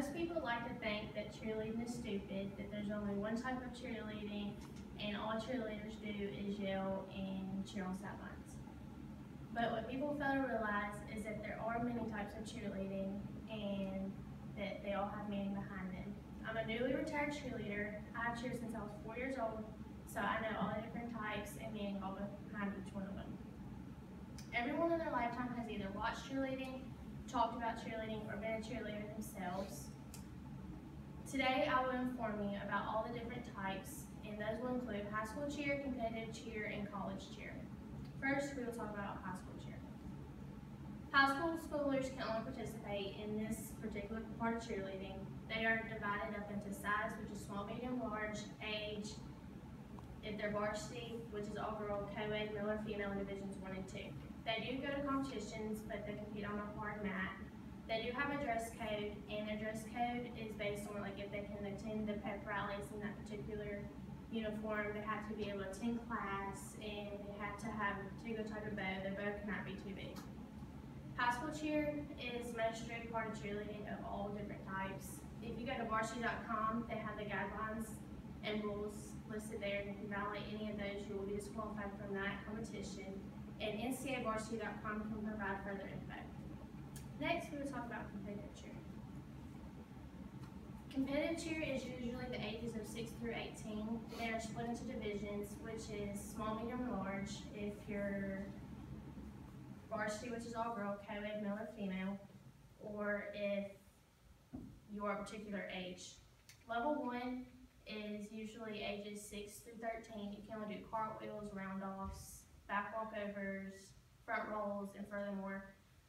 Most people like to think that cheerleading is stupid, that there's only one type of cheerleading, and all cheerleaders do is yell and cheer on sidelines. But what people fail to realize is that there are many types of cheerleading and that they all have meaning behind them. I'm a newly retired cheerleader. I've cheered since I was 4 years old, so I know all the different types and meaning all behind each one of them. Everyone in their lifetime has either watched cheerleading, talked about cheerleading, or been a cheerleader themselves. Today I will inform you about all the different types, and those will include high school cheer, competitive cheer, and college cheer. First, we will talk about high school cheer. High school schoolers can only participate in this particular part of cheerleading. They are divided up into size, which is small, medium, large, age, if they're varsity, which is all-girl, co-ed, male or female in divisions 1 and 2. They do go to competitions, but they compete on a hard mat. They do have a dress code, and their dress code is based on like if they can attend the pep rallies in that particular uniform. They have to be able to attend class, and they have to have a particular type of bow. Their bow cannot be too big. High school cheer is the most strict part of cheerleading of all different types. If you go to varsity.com, they have the guidelines and rules listed there, and if you violate any of those, you will be disqualified from that competition. And ncavarsity.com can provide further info. Next, we will talk about competitive cheer. Competitive cheer is usually the ages of 6 through 18. They are split into divisions, which is small, medium, and large. If you're varsity, which is all girl, co-ed, male or female, or if you are a particular age. Level 1 is usually ages 6 through 13. You can only do cartwheels, round-offs, back walkovers, front rolls, and furthermore,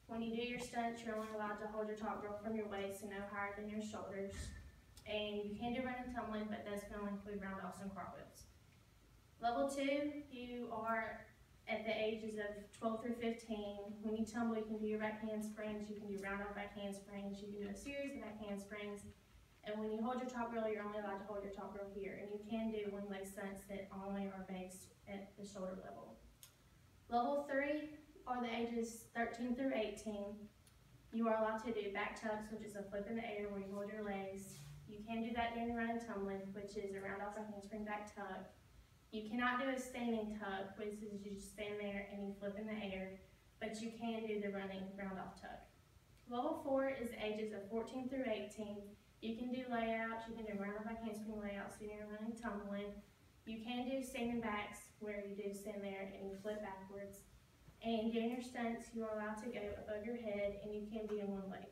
when you do your stunts, you're only allowed to hold your top rope from your waist and no higher than your shoulders. And you can do running and tumbling, but those can only include round-offs and cartwheels. Level 2, you are at the ages of 12 through 15. When you tumble, you can do your back handsprings, you can do round-off back handsprings, you can do a series of back handsprings. And when you hold your top rail, you're only allowed to hold your top rail here. And you can do one-leg stunts that only are based at the shoulder level. Level 3 are the ages 13 through 18. You are allowed to do back tucks, which is a flip in the air where you hold your legs. You can do that during run and tumbling, which is a round-off a handspring back tuck. You cannot do a standing tuck, which is you just stand there and you flip in the air, but you can do the running round-off tuck. Level 4 is ages of 14 through 18. You can do layouts, you can do round-off back handspring layouts, doing your running tumbling. You can do standing backs, where you do stand there and you flip backwards. And during your stunts, you are allowed to go above your head, and you can be in one leg.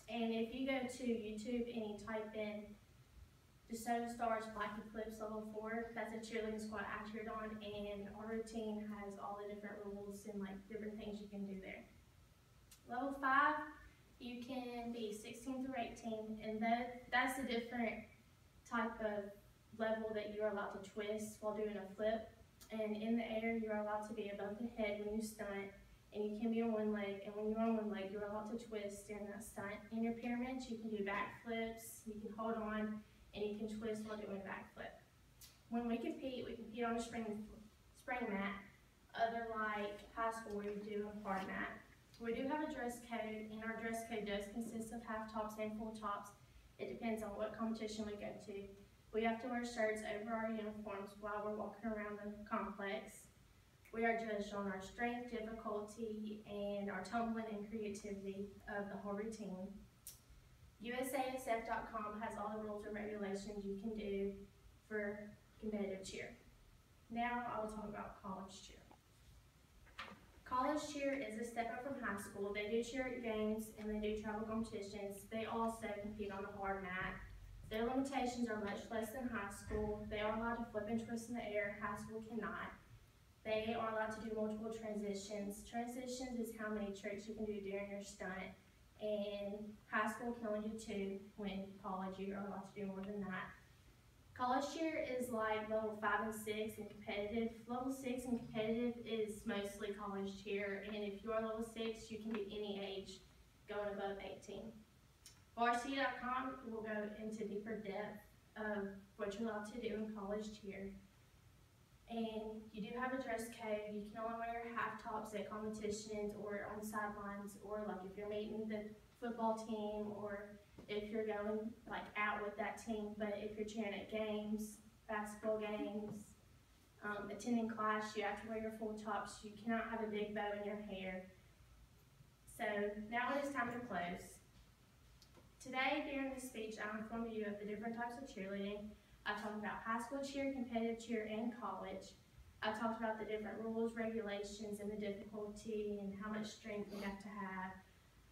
And if you go to YouTube and you type in DeSoto Stars Black Eclipse Level 4, that's a cheerleading squad I cheered on, and our routine has all the different rules and like different things you can do there. Level 5, you can be 16 through 18, and that's a different type of level that you are allowed to twist while doing a flip. And in the air, you are allowed to be above the head when you stunt, and you can be on one leg. And when you're on one leg, you're allowed to twist during that stunt. In your pyramids, you can do back flips, you can hold on, and you can twist while doing a back flip. When we compete on a spring mat, other like high school where you do a hard mat. We do have a dress code, and our dress code does consist of half tops and full tops. It depends on what competition we go to. We have to wear shirts over our uniforms while we're walking around the complex. We are judged on our strength, difficulty, and our tumbling and creativity of the whole routine. USASF.com has all the rules and regulations you can do for competitive cheer. Now I will talk about college cheer. College cheer is a step up from high school. They do cheer at games and they do travel competitions. They also compete on the hard mat. Their limitations are much less than high school. They are allowed to flip and twist in the air. High school cannot. They are allowed to do multiple transitions. Transitions is how many tricks you can do during your stunt. And high school can only do 2. When college, you are allowed to do more than that. College cheer is like level 5 and 6 in competitive. Level 6 in competitive is mostly college cheer. And if you are level 6, you can be any age going above 18. Varsity.com will go into deeper depth of what you're allowed to do in college cheer. And you do have a dress code. You can only wear half tops at competitions or on sidelines, or like if you're meeting the football team or if you're going like out with that team, but if you're cheering at games, basketball games, attending class, you have to wear your full tops. You cannot have a big bow in your hair. So now it is time to close. Today, during this speech, I informed you of the different types of cheerleading. I talked about high school cheer, competitive cheer, and college. I talked about the different rules, regulations, and the difficulty, and how much strength we have to have.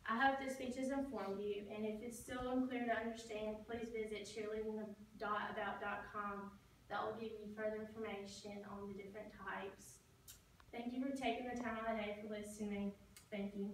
I hope this speech has informed you, and if it's still unclear to understand, please visit cheerleading.about.com. That will give you further information on the different types. Thank you for taking the time out of the day for listening. Thank you.